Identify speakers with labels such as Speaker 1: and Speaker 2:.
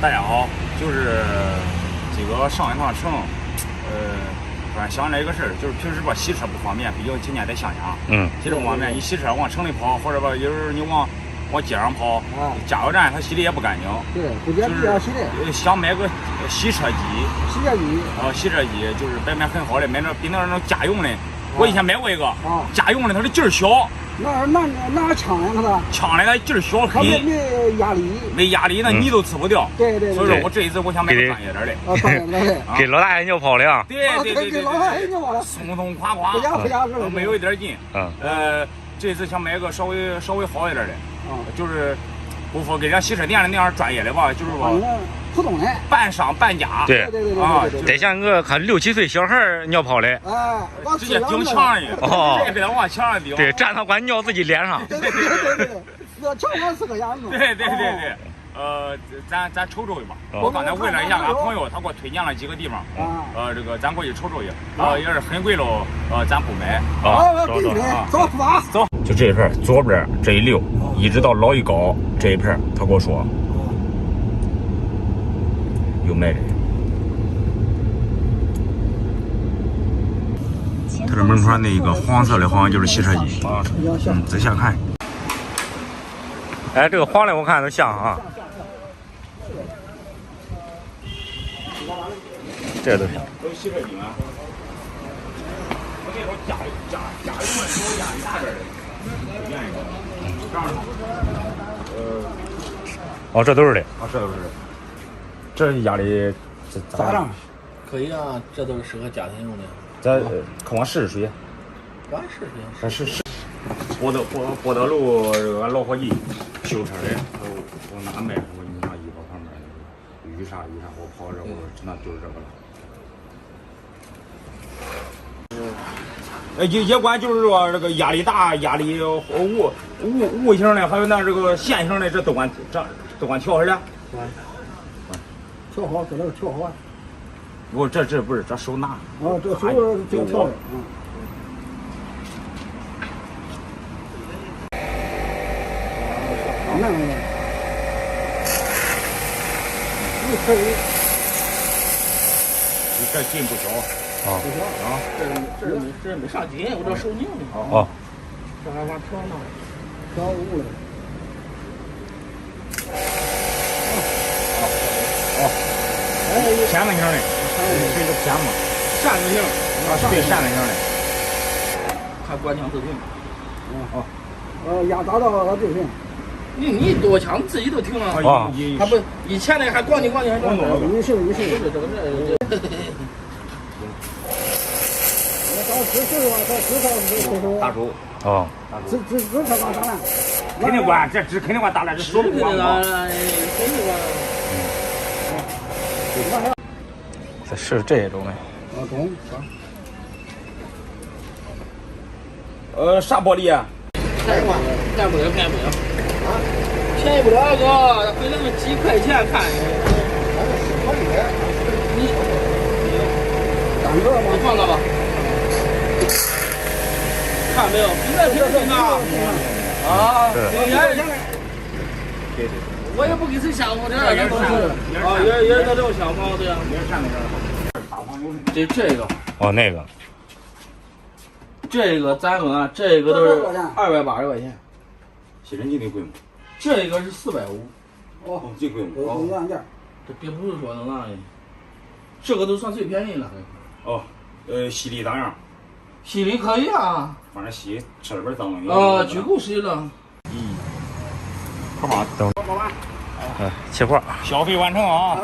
Speaker 1: 大家好，就是这个上一趟城，突然想了一个事儿，就是平时吧洗车不方便，毕竟今天在乡下，洗车不方便，你洗车往城里跑，或者吧有时候你往街上跑，加油站它洗的也不干净，
Speaker 2: 对，不洁必要洗的。
Speaker 1: 想买个洗车机，洗车机就是买很好的，买那比那家用的，我以前买过一个，家用的它的劲儿小。
Speaker 2: 那枪呀，它
Speaker 1: 枪的它劲儿小，
Speaker 2: 它没压力，
Speaker 1: 没压力，那泥都吃不掉。
Speaker 2: 对。
Speaker 1: 所以说我这一次我想买个专业点的。
Speaker 2: 专业点的。
Speaker 3: 给老大爷尿跑了。
Speaker 2: 对，给老大爷尿跑了。
Speaker 1: 松松垮垮，
Speaker 2: 不压实了，
Speaker 1: 没有一点劲。这次想买个稍微好一点的，就是不说给人家洗车店的那样专业的吧，就是说
Speaker 2: 普通的，
Speaker 1: 半上半假。
Speaker 3: 对
Speaker 2: 啊，
Speaker 3: 得像个看6、7岁小孩尿跑的，
Speaker 1: 直接顶墙里，给他往墙上顶。
Speaker 3: 对，站他管尿自己脸上。
Speaker 2: 对，墙上是个样子。
Speaker 1: 对。咱瞅瞅去吧。我刚才问了一下俺朋友，他给我推荐了几个地方。这个咱过去瞅瞅去。也是很贵喽。咱不买。走。就这一片左边这一溜，一直到老一高这一片，他跟我说有卖的。他这门口那个黄色的好像就是洗车机。仔细看。
Speaker 3: 哎，这个黄的我看都像啊。这都像。
Speaker 1: 都洗车机吗？我这头加油的时候压力大点的，推荐一个。这样
Speaker 3: 这都是的。
Speaker 1: 这都是的。这压力咋样？
Speaker 4: 可以啊，这都是适合家庭用的。
Speaker 1: 咱看我试试水。
Speaker 4: 咱试试。
Speaker 1: 博德路这个俺老伙计修车的，我哪买？我你看衣服旁边雨啥，我跑这我那就是这个了。也管就是说这个压力大、压力无型的，还有那这个线型的，这都管调下来。
Speaker 2: 调好，搁那个调好。
Speaker 1: 不，这不是这手拿。
Speaker 2: 这手就调的。那个，你可以。
Speaker 1: 你这劲不小。
Speaker 2: 不小啊！
Speaker 4: 这没啥劲，我这手拧的。这还往调呢，
Speaker 2: 调误了。
Speaker 1: 钳子型的，这个钳子，扇子型，对，扇子型的。
Speaker 4: 看官腔自动。
Speaker 2: 压榨到就行。
Speaker 4: 你多强自己都停了。他不以前那还咣叽，还咣叽。
Speaker 2: 你是。
Speaker 1: 大手。
Speaker 2: 只看往上来。
Speaker 1: 肯定管，这只肯定管打烂，这手不管吗？
Speaker 3: 这是这种的。
Speaker 1: 啥玻璃啊？
Speaker 4: 开不了。便宜不了哥，回那么几块钱看。你放那吧。看没有？比那便宜呢。对。我也不给谁吓唬的，也是那种小猫对呀。这个。
Speaker 3: 那个。
Speaker 4: 这个咱们啊，这个都是280块钱。
Speaker 1: 洗尘机的贵吗？
Speaker 4: 这个是450。
Speaker 1: 最贵吗？
Speaker 4: 这并不是说能让人，这个都算最便宜了。
Speaker 1: 吸力咋样？
Speaker 4: 吸力可以啊。
Speaker 1: 反正吸车里边脏了。
Speaker 4: 足够吸了。
Speaker 1: 好吧，等。
Speaker 3: 切块。
Speaker 1: 消费完成啊。